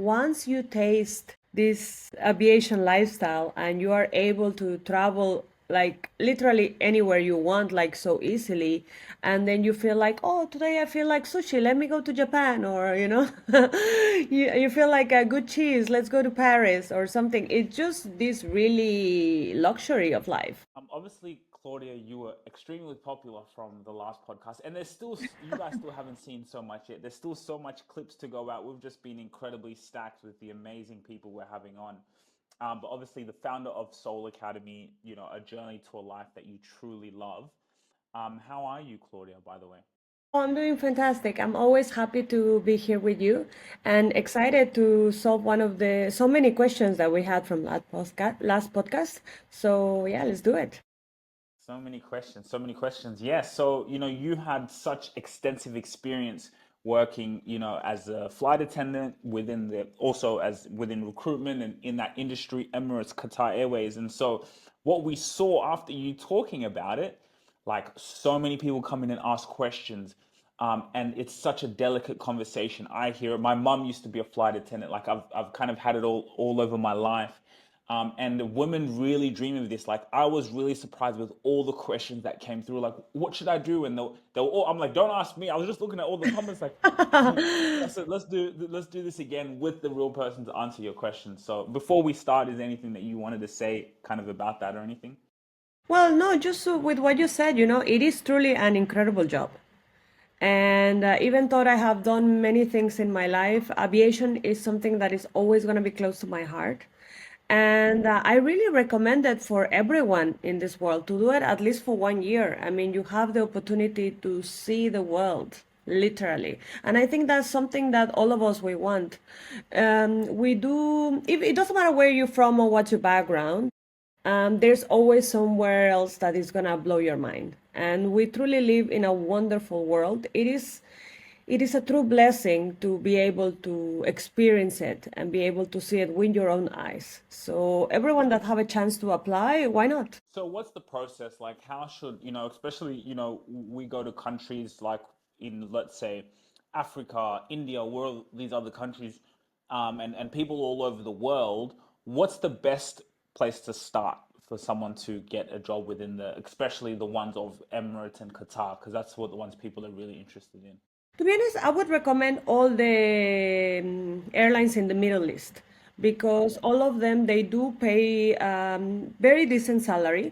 once you taste this aviation lifestyle and you are able to travel like literally anywhere you want, like so easily, and then you feel like, oh, today I feel like sushi, let me go to Japan, or you feel like a good cheese, let's go to Paris or something. It's just this really luxury of life. Obviously, Claudia, you were extremely popular from the last podcast, and there's still you guys still haven't seen so much yet. There's still so much clips to go out. We've just been incredibly stacked with the amazing people we're having on. But obviously, the founder of Soul Academy, a journey to a life that you truly love. How are you, Claudia? By the way. Oh, I'm doing fantastic. I'm always happy to be here with you and excited to solve one of the so many questions that we had from last podcast. So yeah, let's do it. So many questions, so many questions. Yes. So, you had such extensive experience working, as a flight attendant also as within recruitment and in that industry, Emirates, Qatar Airways. And so what we saw after you talking about it, like so many people come in and ask questions. And it's such a delicate conversation. I hear it. My mum used to be a flight attendant. Like I've kind of had it all over my life. And the women really dream of this. Like I was really surprised with all the questions that came through. Like, what should I do? And they were all. I'm like, don't ask me. I was just looking at all the comments. Like, I said, let's do this again with the real person to answer your questions. So before we start, is there anything that you wanted to say, kind of about that or anything? Well, no, just with what you said, it is truly an incredible job. And even though I have done many things in my life, aviation is something that is always going to be close to my heart. And I really recommend it for everyone in this world to do it at least for 1 year. I mean, you have the opportunity to see the world, literally. And I think that's something that all of us we want. We do, if, it doesn't matter where you're from or what's your background, there's always somewhere else that is gonna blow your mind. And we truly live in a wonderful world. It is a true blessing to be able to experience it and be able to see it with your own eyes. So everyone that have a chance to apply, why not? So what's the process like? How should, especially, we go to countries like in, let's say, Africa, India, world, these other countries, and people all over the world. What's the best place to start for someone to get a job within especially the ones of Emirates and Qatar, because that's what the ones people are really interested in. To be honest, I would recommend all the airlines in the Middle East because all of them they do pay very decent salary.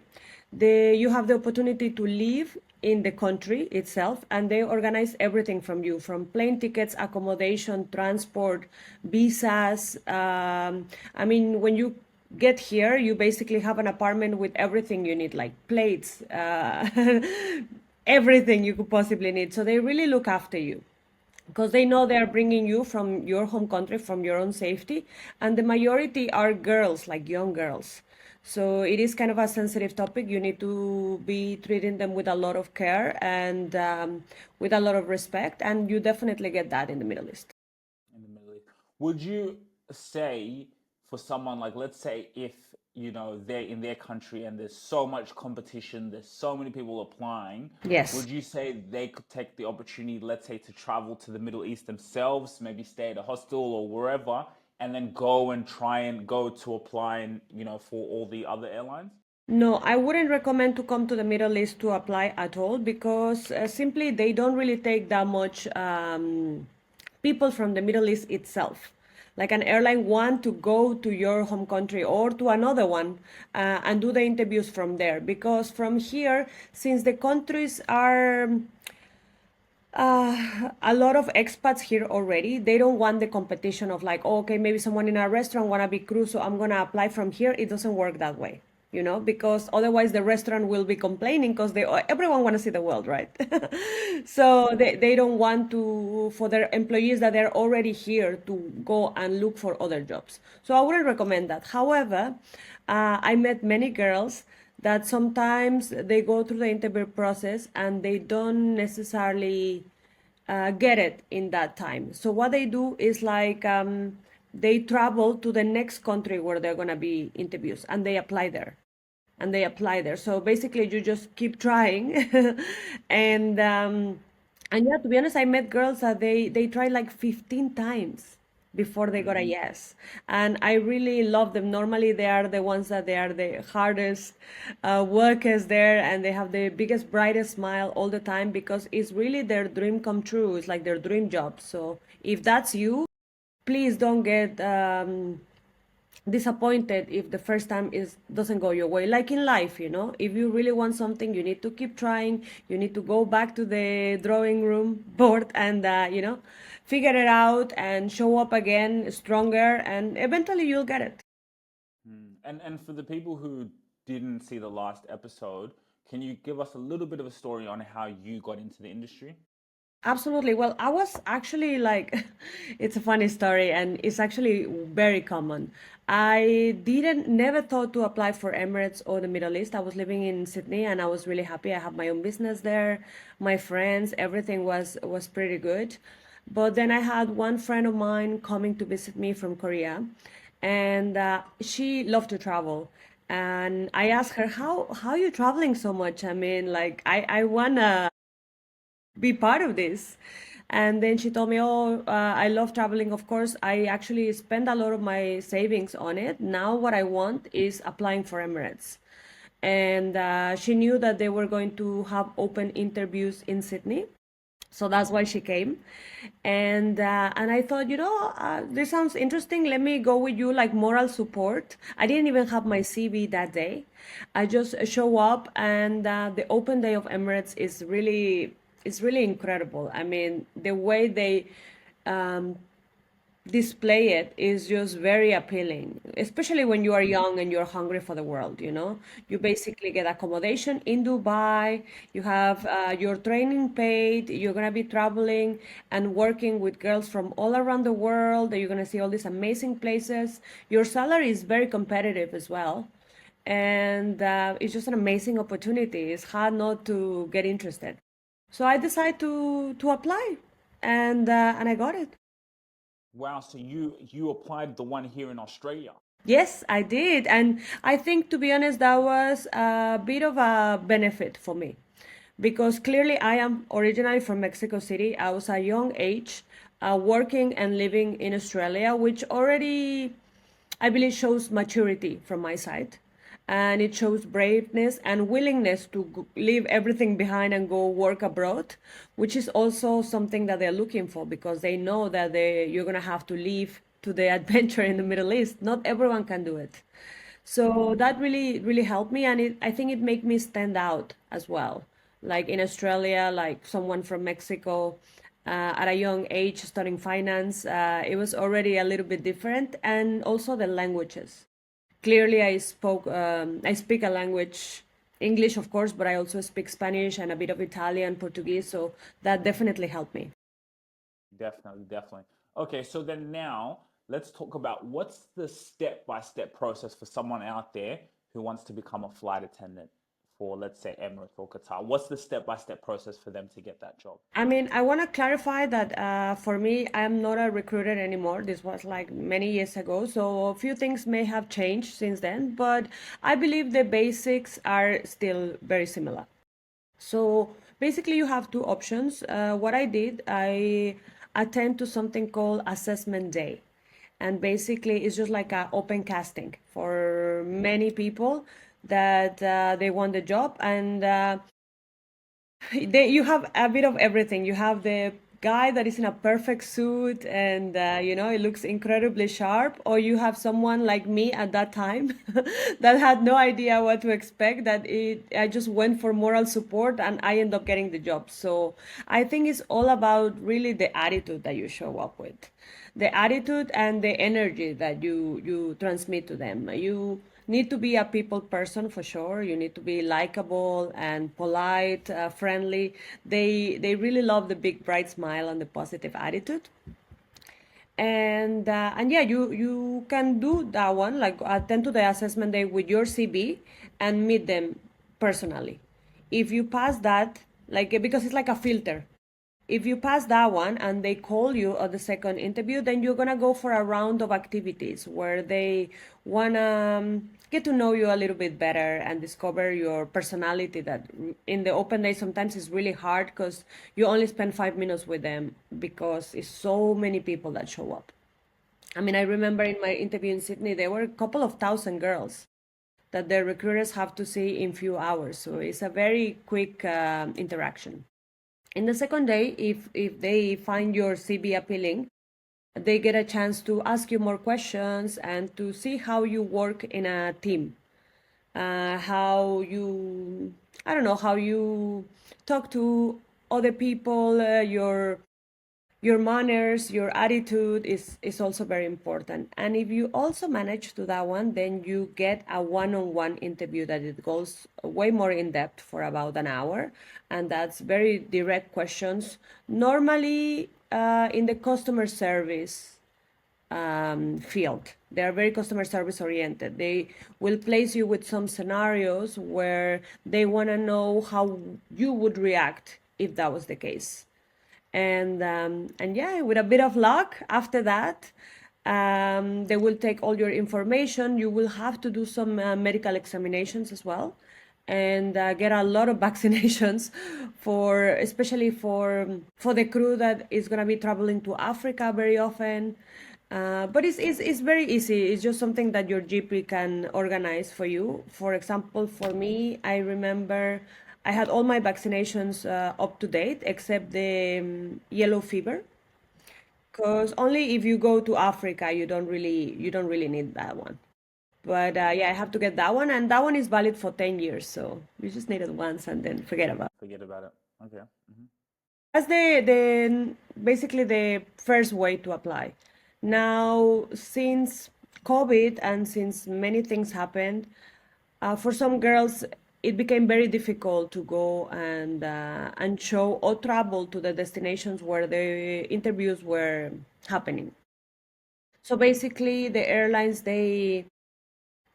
You have the opportunity to live in the country itself, and they organize everything from you, from plane tickets, accommodation, transport, visas. I mean, when you get here, you basically have an apartment with everything you need, like plates, everything you could possibly need. So they really look after you because they know they are bringing you from your home country, from your own safety. And the majority are girls, like young girls. So it is kind of a sensitive topic. You need to be treating them with a lot of care and with a lot of respect. And you definitely get that in the Middle East. In the Middle East. Would you say for someone like, let's say, if they're in their country and there's so much competition, there's so many people applying, Yes. would you say they could take the opportunity, let's say, to travel to the Middle East themselves, maybe stay at a hostel or wherever, and then go and try and go to apply and for all the other airlines? No, I wouldn't recommend to come to the Middle East to apply at all because simply they don't really take that much people from the Middle East itself. Like an airline want to go to your home country or to another one and do the interviews from there because from here, since the countries are a lot of expats here already. They don't want the competition of like, oh, okay, maybe someone in a restaurant wanna be crew, so I'm gonna apply from here. It doesn't work that way, because otherwise the restaurant will be complaining because everyone wanna see the world, right? So they don't want to for their employees that they're already here to go and look for other jobs. So I wouldn't recommend that. However, I met many girls that sometimes they go through the interview process and they don't necessarily get it in that time. So what they do is like they travel to the next country where they're gonna be interviews and they apply there. And they apply there. So basically, you just keep trying, and yeah, to be honest, I met girls that they tried like 15 times before they got a Hmm. yes. And I really love them. Normally, they are the ones that they are the hardest workers there, and they have the biggest, brightest smile all the time because it's really their dream come true. It's like their dream job. So if that's you, please don't get disappointed if the first time is doesn't go your way, like in life, if you really want something, you need to keep trying. You need to go back to the drawing room board and figure it out and show up again stronger, and eventually you'll get it. And for the people who didn't see the last episode, can you give us a little bit of a story on how you got into the industry? Absolutely. Well, I was actually like, it's a funny story and it's actually very common. I didn't, never thought to apply for Emirates or the Middle East. I was living in Sydney and I was really happy. I have my own business there, my friends, everything was pretty good. But then I had one friend of mine coming to visit me from Korea, and she loved to travel. And I asked her, how are you traveling so much? I mean, like, I wanna be part of this. And then she told me, oh, I love traveling. Of course, I actually spend a lot of my savings on it. Now, what I want is applying for Emirates. And she knew that they were going to have open interviews in Sydney. So that's why she came. And I thought, this sounds interesting. Let me go with you, like moral support. I didn't even have my CV that day. I just show up, and the open day of Emirates is really, it's really incredible. I mean, the way they display it is just very appealing, especially when you are young and you're hungry for the world, You basically get accommodation in Dubai, you have your training paid, you're going to be traveling and working with girls from all around the world, you're going to see all these amazing places. Your salary is very competitive as well. And it's just an amazing opportunity. It's hard not to get interested. So I decided to apply, and I got it. Wow, so you applied the one here in Australia. Yes, I did. And I think, to be honest, that was a bit of a benefit for me because clearly I am originally from Mexico City. I was a young age working and living in Australia, which already, I believe, shows maturity from my side. And it shows braveness and willingness to leave everything behind and go work abroad, which is also something that they're looking for because they know that you're going to have to leave to the adventure in the Middle East. Not everyone can do it. So that really, really helped me. And I think it made me stand out as well. Like in Australia, like someone from Mexico, at a young age studying finance, it was already a little bit different. And also the languages. Clearly, I speak a language, English, of course, but I also speak Spanish and a bit of Italian, Portuguese. So that definitely helped me. Definitely, definitely. Okay, so then now let's talk about what's the step-by-step process for someone out there who wants to become a flight attendant for, let's say, Emirates or Qatar. What's the step-by-step process for them to get that job? I mean, I want to clarify that for me, I'm not a recruiter anymore. This was like many years ago. So a few things may have changed since then, but I believe the basics are still very similar. So basically, you have two options. What I did, I attend to something called assessment day. And basically, it's just like an open casting for many people that they want the job. And you have a bit of everything. You have the guy that is in a perfect suit and it looks incredibly sharp, or you have someone like me at that time that had no idea what to expect. I just went for moral support and I end up getting the job. So I think it's all about really the attitude that you show up with, the attitude and the energy that you transmit to them. You need to be a people person for sure. You need to be likable and polite, friendly. They really love the big bright smile and the positive attitude. And yeah, you can do that one, like attend to the assessment day with your CV and meet them personally. If you pass that, like, because it's like a filter, if you pass that one and they call you at the second interview, then you're gonna go for a round of activities where they wanna get to know you a little bit better and discover your personality. That in the open day sometimes is really hard because you only spend 5 minutes with them because it's so many people that show up. I mean, I remember in my interview in Sydney, there were a couple of thousand girls that the recruiters have to see in few hours. So it's a very quick interaction. In the second day, if they find your CV appealing, they get a chance to ask you more questions and to see how you work in a team, how you, I don't know, how you talk to other people, your manners, your attitude is also very important. And if you also manage to that one, then you get a one-on-one interview that it goes way more in depth for about an hour, and that's very direct questions. Normally, in the customer service field. They are very customer service oriented. They will place you with some scenarios where they want to know how you would react if that was the case. And yeah, with a bit of luck after that, they will take all your information. You will have to do some medical examinations as well, and get a lot of vaccinations for, especially for the crew that is going to be traveling to Africa very often. But it's very easy. It's just something that your GP can organize for you. For example, for me, I remember I had all my vaccinations up to date except the yellow fever. Because only if you go to Africa, you don't really need that one. But yeah, I have to get that one, and that one is valid for 10 years. So you just need it once and then forget about it. Forget about it. Okay. Hmm. That's the basically the first way to apply. Now, since COVID and since many things happened, for some girls, it became very difficult to go and show or travel to the destinations where the interviews were happening. So basically, the airlines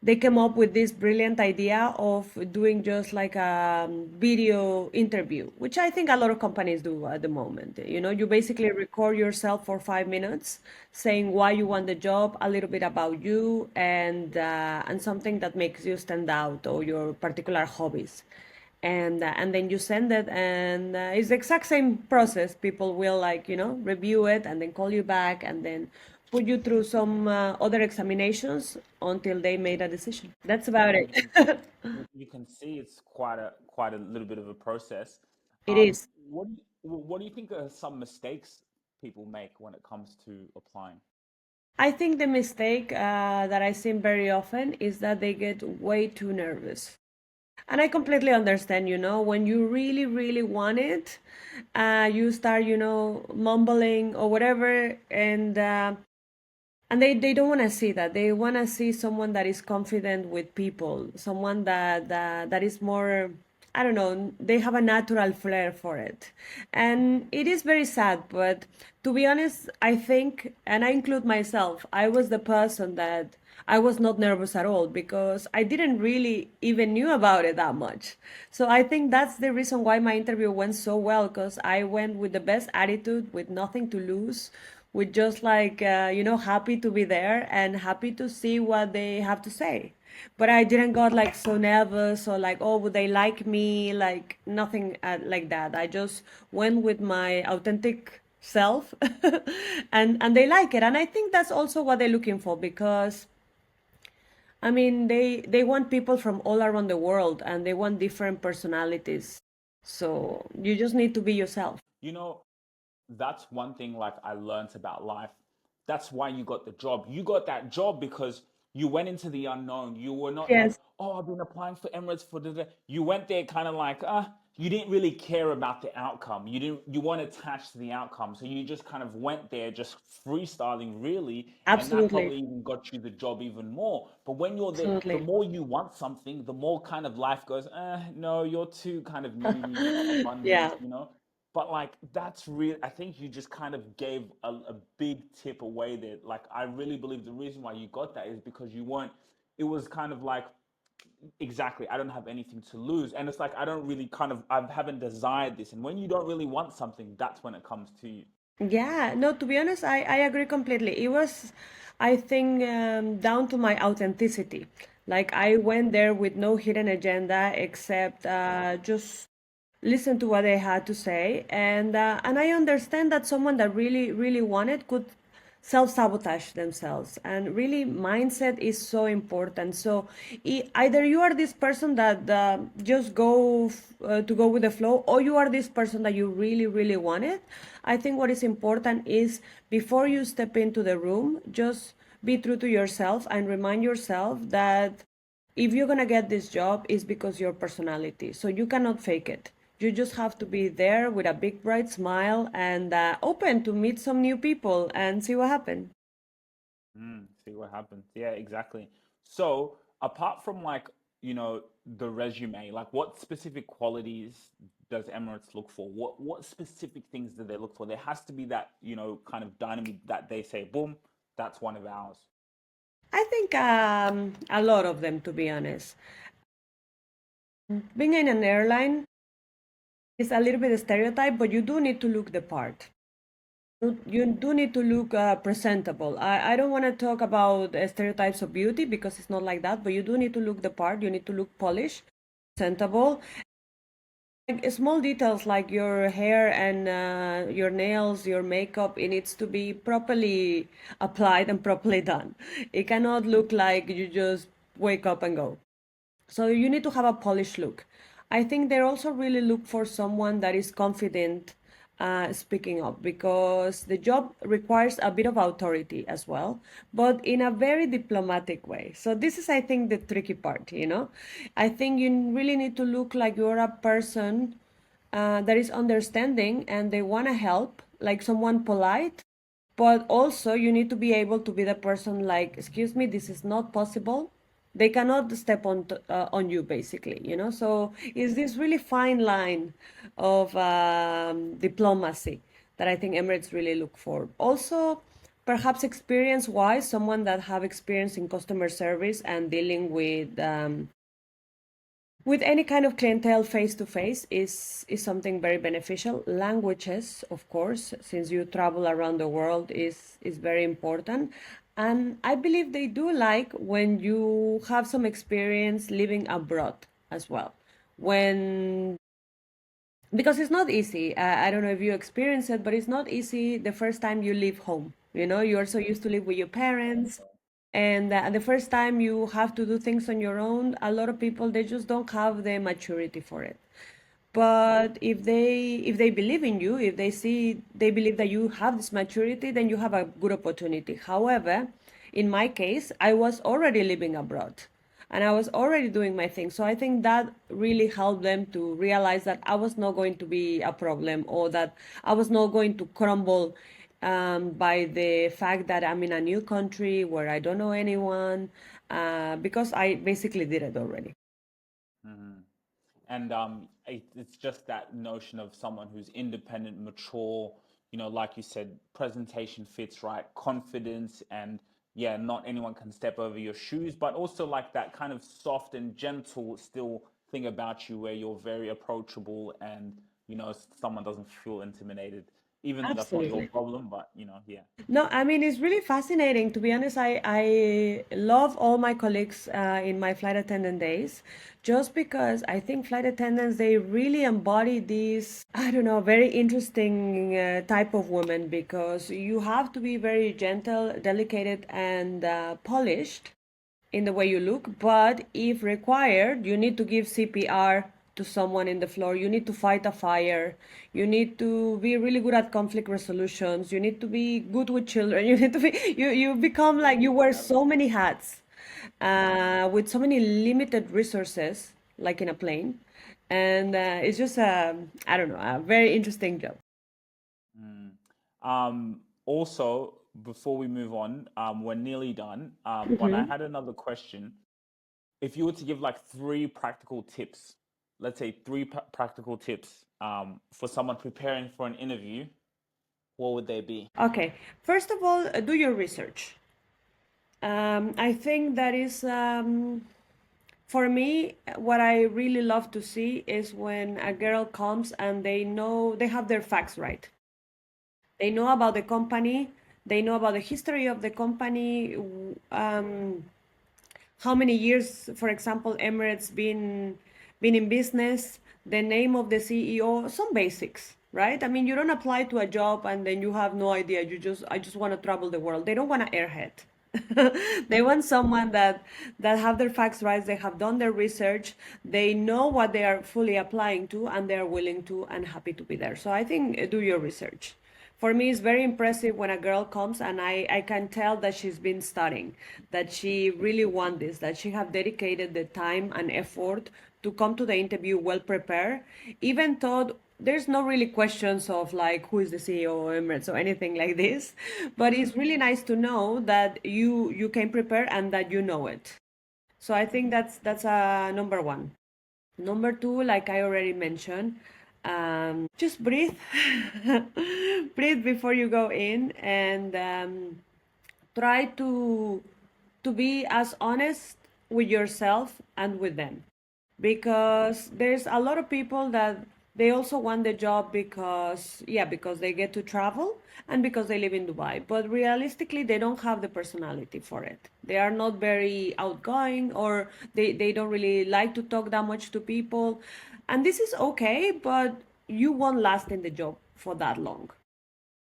they came up with this brilliant idea of doing just like a video interview, which I think a lot of companies do at the moment. You know, you basically record yourself for 5 minutes, saying why you want the job, a little bit about you, and something that makes you stand out or your particular hobbies. And then you send it, and it's the exact same process. People will, like, review it and then call you back and then put you through some other examinations until they made a decision. That's about Yeah, it. you can see it's quite a little bit of a process. It is. What do you think are some mistakes people make when it comes to applying? I think the mistake that I see very often is that they get way too nervous. And I completely understand, when you really, really want it, you start, mumbling or whatever, and they don't want to see that. They want to see someone that is confident with people, someone that is more, I don't know, they have a natural flair for it. And it is very sad, but to be honest, I think, and I include myself, I was the person that I was not nervous at all because I didn't really even knew about it that much. So I think that's the reason why my interview went so well, because I went with the best attitude, with nothing to lose, with just like happy to be there and happy to see what they have to say. But I didn't got like so nervous or like, oh, would they like me, like nothing like that. I just went with my authentic self and they like it, and I think that's also what they're looking for, because I mean, they want people from all around the world and they want different personalities, so you just need to be yourself. You know, that's one thing like I learned about life. That's why you got the job. You got that job because you went into the unknown. You were not like, Yes, oh, I've been applying for Emirates for the. You went there kind of like, you didn't really care about the outcome. You weren't attached to the outcome. So you just kind of went there just freestyling really. And that absolutely, probably even got you the job even more. But when you're there, the absolutely. more you want something, the more kind of life goes, no, you're too kind of needy, abundant, Yeah. but like that's real. I think you just kind of gave a big tip away there. Like I really believe the reason why you got that is because you weren't. It was kind of like exactly. I don't have anything to lose, and it's like I don't really kind of. I haven't desired this, and when you don't really want something, that's when it comes to you. Yeah, no, to be honest, I agree completely. It was, I think, down to my authenticity. Like I went there with no hidden agenda except just listen to what they had to say, and I understand that someone that really, really wanted could self-sabotage themselves. And really, mindset is so important. So either you are this person that just to go with the flow, or you are this person that you really, really want it. I think what is important is before you step into the room, just be true to yourself and remind yourself that if you're gonna get this job, it's because your personality. So you cannot fake it. You just have to be there with a big bright smile and open to meet some new people and see what happens. See what happens. Yeah, exactly. So, apart from like, the resume, like what specific qualities does Emirates look for? What specific things do they look for? There has to be that, kind of dynamic that they say, boom, that's one of ours. I think a lot of them, to be honest. Being in an airline is a little bit a stereotype, but you do need to look the part. You do need to look presentable. I don't want to talk about stereotypes of beauty because it's not like that, but you do need to look the part. You need to look polished, presentable. Like small details like your hair and your nails, your makeup, it needs to be properly applied and properly done. It cannot look like you just wake up and go. So you need to have a polished look. I think they also really look for someone that is confident speaking up because the job requires a bit of authority as well, but in a very diplomatic way. So this is, I think, the tricky part, you know. I think you really need to look like you're a person that is understanding and they want to help, like someone polite, but also you need to be able to be the person like, excuse me, this is not possible. They cannot step on you, basically, you know. So it's this really fine line of diplomacy that I think Emirates really look for. Also, perhaps experience-wise, someone that have experience in customer service and dealing with any kind of clientele face to face is something very beneficial. Languages, of course, since you travel around the world, is very important. And I believe they do like when you have some experience living abroad as well. When because it's not easy. I don't know if you experience it, but it's not easy the first time you leave home. You know, you're so used to live with your parents, and the first time you have to do things on your own, a lot of people they just don't have the maturity for it. But if they believe in you, if they believe that you have this maturity, then you have a good opportunity. However, in my case, I was already living abroad and I was already doing my thing. So I think that really helped them to realize that I was not going to be a problem or that I was not going to crumble by the fact that I'm in a new country where I don't know anyone, because I basically did it already. And it's just that notion of someone who's independent, mature, like you said, presentation fits right, confidence, and yeah, not anyone can step over your shoes, but also like that kind of soft and gentle still thing about you where you're very approachable and, someone doesn't feel intimidated, even though that's not your Absolutely. problem, but, yeah. No, I mean, it's really fascinating. To be honest, I love all my colleagues in my flight attendant days just because I think flight attendants, they really embody this, I don't know, very interesting type of woman because you have to be very gentle, delicate, and polished in the way you look, but if required, you need to give CPR to someone in the floor. You need to fight a fire. You need to be really good at conflict resolutions. You need to be good with children. You need to be you become like you wear so many hats with so many limited resources, like in a plane, and it's just I don't know, a very interesting job. Also, before we move on, we're nearly done, but I had another question. If you were to give like three practical tips, let's say three practical tips for someone preparing for an interview, what would they be? Okay, first of all, do your research. I think that is for me, what I really love to see is when a girl comes and they know they have their facts right. They know about the company, they know about the history of the company, how many years, for example, Emirates been in business, the name of the CEO, some basics. right? I mean, you don't apply to a job and then you have no idea. I just want to travel the world. They don't want an airhead. They want someone that have their facts right. They have done their research. They know what they are fully applying to, and they are willing to and happy to be there. So I think do your research. For me, it's very impressive when a girl comes and I can tell that she's been studying, that she really wants this, that she have dedicated the time and effort to come to the interview well prepared, even though there's no really questions of like who is the CEO of Emirates or anything like this, but it's really nice to know that you came prepared and that you know it. So I think that's number one. Number two, like I already mentioned, just breathe. Breathe before you go in, and try to be as honest with yourself and with them, because there's a lot of people that they also want the job because yeah, because they get to travel and because they live in Dubai, but realistically they don't have the personality for it. They are not very outgoing, or they don't really like to talk that much to people, and this is okay, but you won't last in the job for that long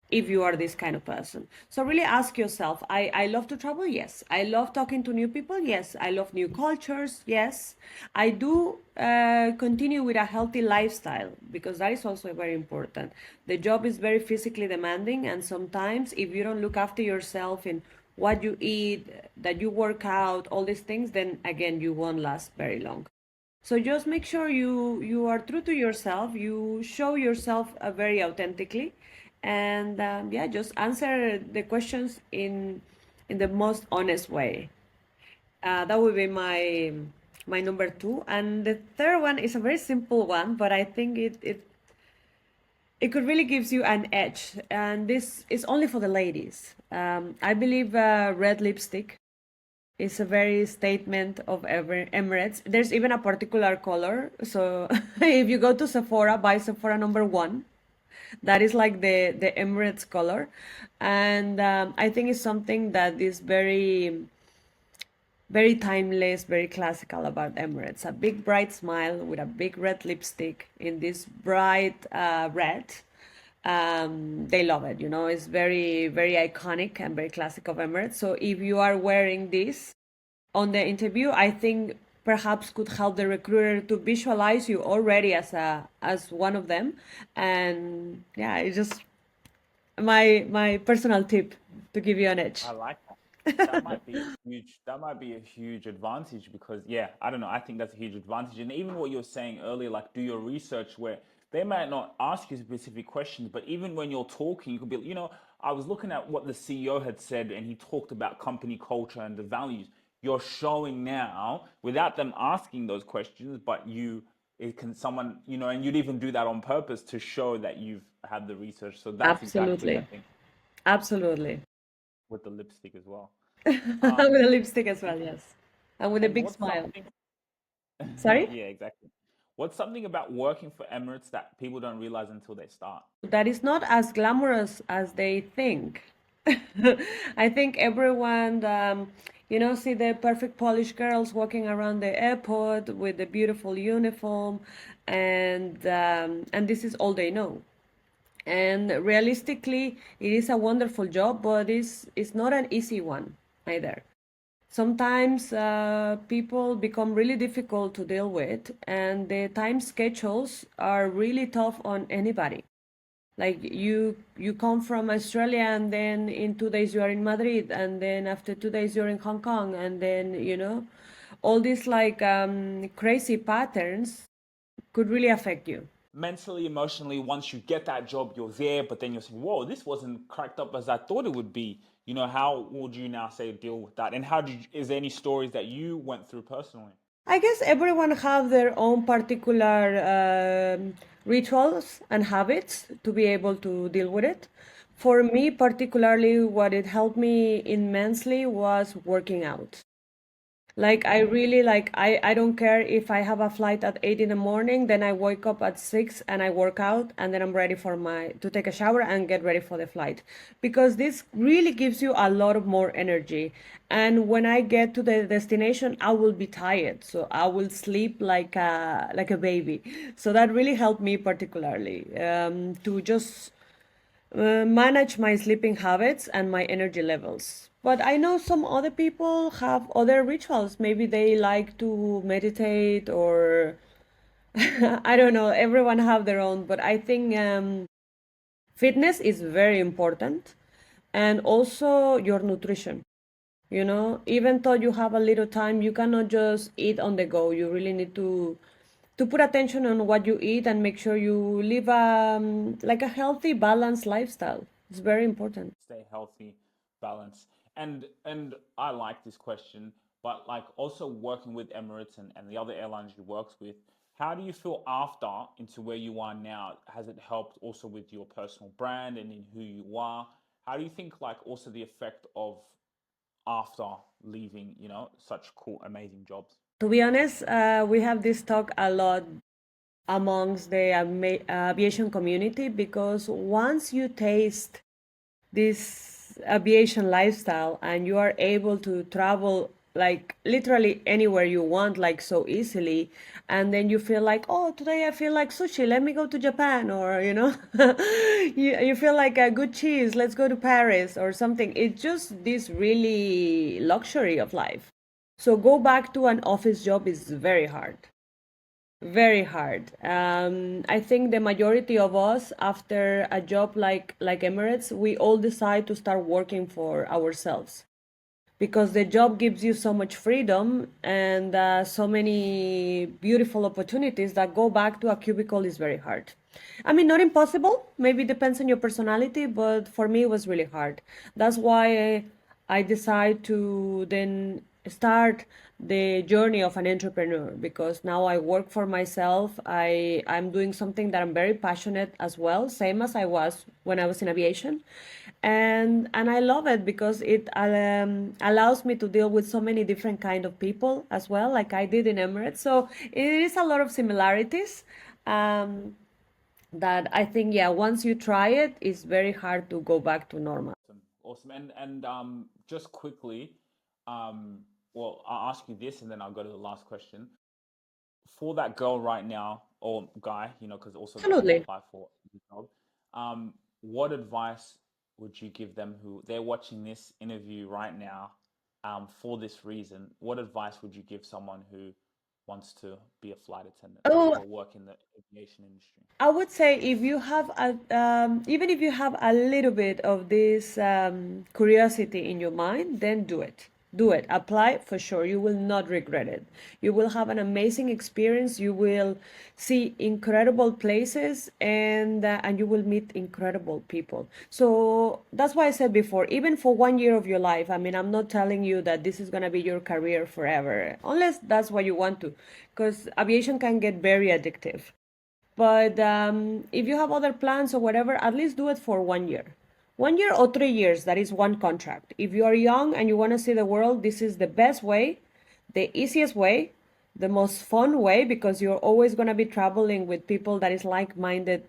if you are this kind of person. So really ask yourself, I love to travel, yes. I love talking to new people, yes. I love new cultures, yes. I do continue with a healthy lifestyle, because that is also very important. The job is very physically demanding, and sometimes if you don't look after yourself in what you eat, that you work out, all these things, then again you won't last very long. So just make sure you are true to yourself. You show yourself very authentically, and yeah, just answer the questions in the most honest way. That would be my number two. And the third one is a very simple one, but I think it could really gives you an edge. And this is only for the ladies. I believe red lipstick is a very statement of Emirates. There's even a particular color. So if you go to Sephora, buy Sephora number one. That is like the Emirates color, and I think it's something that is very timeless, very classical about Emirates. A big bright smile with a big red lipstick in this bright red. They love it, you know. It's very iconic and very classic of Emirates. So if you are wearing this on the interview, I think perhaps could help the recruiter to visualize you already as one of them. And yeah, it's just my personal tip to give you an edge. I like that. That might be a huge, that might be a huge advantage because yeah, I don't know. I think that's a huge advantage. And even what you were saying earlier, like do your research where they might not ask you specific questions, but even when you're talking, you could be, I was looking at what the CEO had said and he talked about company culture and the values. You're showing now without them asking those questions, but it can someone, and you'd even do that on purpose to show that you've had the research. So that's exactly, I Absolutely. think, Absolutely. with the lipstick as well. With a lipstick as well, yes. And with a And big what's smile. something, Sorry? yeah, exactly. What's something about working for Emirates that people don't realize until they start? That is not as glamorous as they think. I think everyone, see the perfect Polish girls walking around the airport with the beautiful uniform, and this is all they know. And realistically, it is a wonderful job, but it's not an easy one either. Sometimes people become really difficult to deal with, and the time schedules are really tough on anybody. Like you come from Australia, and then in 2 days you are in Madrid, and then after 2 days you're in Hong Kong, and then all these like crazy patterns could really affect you. Mentally, emotionally, once you get that job, you're there, but then you're saying, whoa, this wasn't cracked up as I thought it would be. How would you now say deal with that? And is there any stories that you went through personally? I guess everyone have their own particular rituals and habits to be able to deal with it. For me, particularly, what it helped me immensely was working out. Like I really like I don't care if I have a flight at 8 in the morning, then I wake up at 6 and I work out and then I'm ready for my to take a shower and get ready for the flight. Because this really gives you a lot of more energy. And when I get to the destination, I will be tired. So I will sleep like a baby. So that really helped me particularly to just manage my sleeping habits and my energy levels. But I know some other people have other rituals. Maybe they like to meditate or I don't know. Everyone have their own, but I think fitness is very important, and also your nutrition. Even though you have a little time, you cannot just eat on the go. You really need to put attention on what you eat and make sure you live like a healthy, balanced lifestyle. It's very important. Stay healthy, balance. And I like this question, but like also working with Emirates and the other airlines you worked with, how do you feel after into where you are now? Has it helped also with your personal brand and in who you are? How do you think like also the effect of after leaving, such cool, amazing jobs? To be honest, we have this talk a lot amongst the aviation community because once you taste this aviation lifestyle and you are able to travel like literally anywhere you want like so easily, and then you feel like, oh, today I feel like sushi, let me go to Japan, or you feel like a good cheese, let's go to Paris or something. It's just this really luxury of life. So go back to an office job is very hard, very hard. I think the majority of us, after a job like Emirates, we all decide to start working for ourselves because the job gives you so much freedom and so many beautiful opportunities that go back to a cubicle is very hard. I mean, not impossible. Maybe it depends on your personality, but for me, it was really hard. That's why I decided to then start the journey of an entrepreneur because now I work for myself. I'm doing something that I'm very passionate as well, same as I was when I was in aviation, and I love it because it allows me to deal with so many different kind of people as well, like I did in Emirates. So it is a lot of similarities. Um, that I think, yeah, once you try it, it's very hard to go back to normal. Awesome, awesome. And just quickly, um, well, I'll ask you this, and then I'll go to the last question. For that girl right now or guy, because also they can Absolutely. apply for the job. What advice would you give them who they're watching this interview right now, for this reason? What advice would you give someone who wants to be a flight attendant Oh, or work in the aviation industry? I would say if you have even if you have a little bit of this curiosity in your mind, then do it. Do it. Apply for sure. You will not regret it. You will have an amazing experience. You will see incredible places, and you will meet incredible people. So that's why I said before, even for 1 year of your life. I mean, I'm not telling you that this is gonna be your career forever, unless that's what you want to, because aviation can get very addictive. But if you have other plans or whatever, at least do it for 1 year. 1 year or 3 years, that is one contract. If you are young and you want to see the world, this is the best way, the easiest way, the most fun way, because you're always going to be traveling with people that is like-minded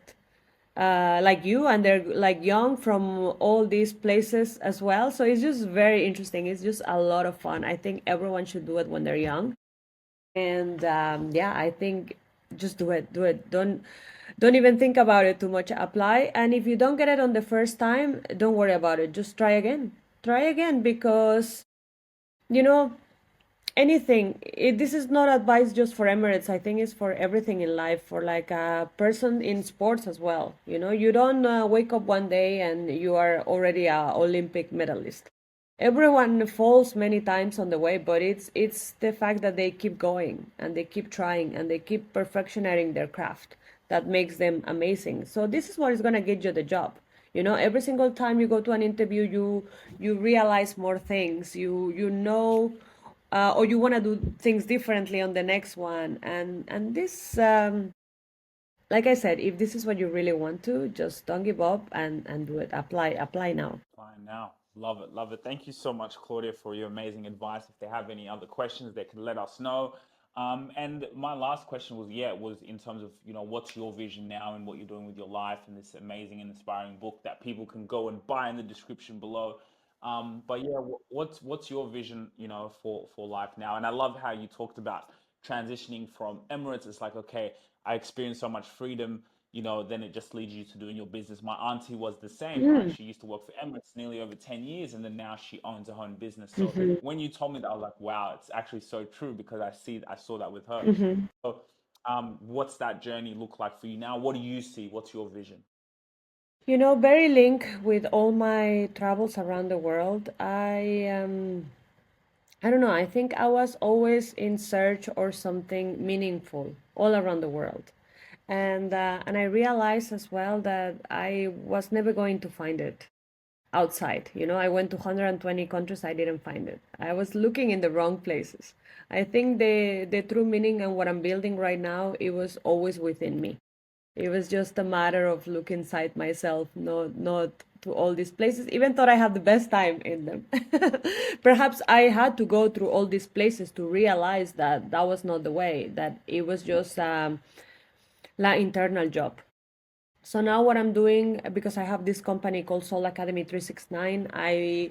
like you, and they're like young from all these places as well. So it's just very interesting. It's just a lot of fun. I think everyone should do it when they're young. And yeah, I think just do it, do it. Don't even think about it too much. Apply, and if you don't get it on the first time, don't worry about it. Just try again. Try again, because you know anything. This is not advice just for Emirates. I think it's for everything in life. For like a person in sports as well. You don't wake up one day and you are already a Olympic medalist. Everyone falls many times on the way, but it's the fact that they keep going and they keep trying and they keep perfectioning their craft that makes them amazing. So this is what is going to get you the job. Every single time you go to an interview, you realize more things. Or you want to do things differently on the next one. And this, like I said, if this is what you really want to, just don't give up and do it. Apply now. Fine now. Love it, love it. Thank you so much, Claudia, for your amazing advice. If they have any other questions, they can let us know. And my last question was, yeah, was in terms of, what's your vision now and what you're doing with your life and this amazing and inspiring book that people can go and buy in the description below. But yeah, what's your vision, for life now? And I love how you talked about transitioning from Emirates. It's like, okay, I experienced so much freedom, then it just leads you to doing your business. My auntie was the same, right? Mm, She used to work for Emirates nearly over 10 years, and then now she owns her own business. So mhm, when you told me that, I was like, wow, it's actually so true because I saw that with her. mhm. So, what's that journey look like for you now? What do you see? What's your vision? Very link with all my travels around the world. I don't know, I think I was always in search or something meaningful all around the world. And I realized as well that I was never going to find it outside. I went to 120 countries, I didn't find it. I was looking in the wrong places. I think the true meaning and what I'm building right now, it was always within me. It was just a matter of look inside myself, not to all these places. Even thought I had the best time in them. Perhaps I had to go through all these places to realize that that was not the way. That it was just la internal job. So now what I'm doing, because I have this company called Soul Academy 369, I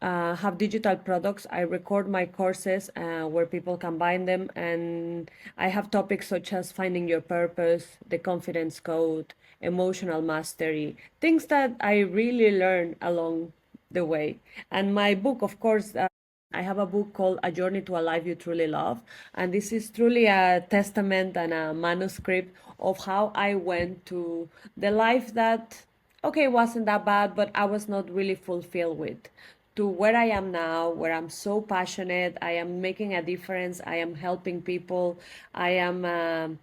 have digital products. I record my courses where people can buy them, and I have topics such as finding your purpose, the confidence code, emotional mastery, things that I really learn along the way. And my book, of course, I have a book called A Journey to a Life You Truly Love. And this is truly a testament and a manuscript of how I went to the life that, okay, wasn't that bad, but I was not really fulfilled with, to where I am now, where I'm so passionate. I am making a difference. I am helping people. I am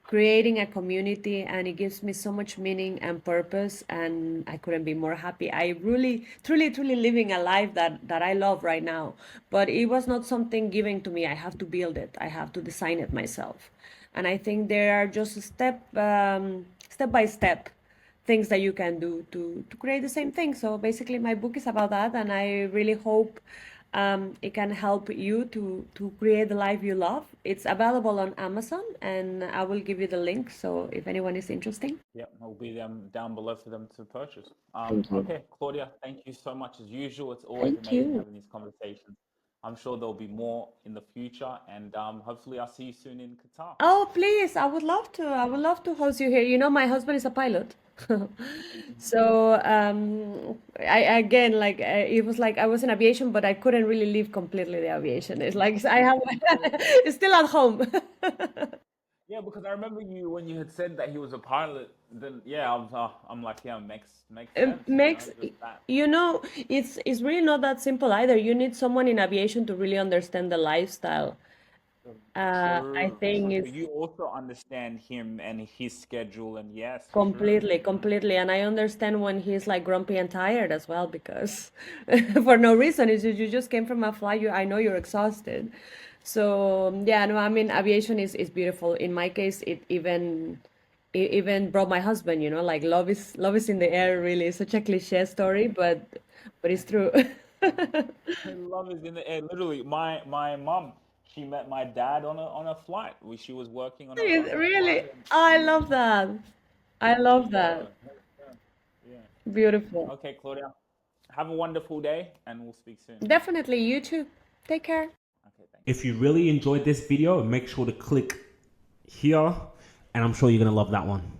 creating a community, and it gives me so much meaning and purpose. And I couldn't be more happy. I really, truly, truly living a life that I love right now. But it was not something given to me. I have to build it. I have to design it myself. And I think there are just step by step things that you can do to create the same thing. So basically, my book is about that, and I really hope it can help you to create the life you love. It's available on Amazon, and I will give you the link. So if anyone is interested. Yeah, will be them down below for them to purchase. Thank you. Okay, Claudia, thank you so much as usual. It's always Thank amazing you. having these conversations. I'm sure there'll be more in the future, and hopefully I'll see you soon in Qatar. Oh, please, I would love to. I would love to host you here. My husband is a pilot. So I again, like it was like I was in aviation, but I couldn't really leave completely the aviation. It's like I have it's still at home. Yeah, because I remember you when you had said that he was a pilot. Then yeah, I'm like, yeah, makes It sense. makes Just that. it's really not that simple either. You need someone in aviation to really understand the lifestyle. I True, think true. So it's you also understand him and his schedule, and yes, for sure. completely, completely. And I understand when he's like grumpy and tired as well, because for no reason. It's just, you just came from a flight. I know you're exhausted. So yeah, no, I mean, aviation is beautiful. In my case, it even brought my husband. Like love is in the air. Really, it's such a cliche story, but it's true. Love is in the air. Literally, my mom, she met my dad on a flight. She was working on a flight, Really, and I love that. I there you love go. that. There you go. Yeah. Beautiful. Okay, Claudia. Have a wonderful day, and we'll speak soon. Definitely, you too. Take care. Okay, thanks. If you really enjoyed this video, make sure to click here, and I'm sure you're going to love that one.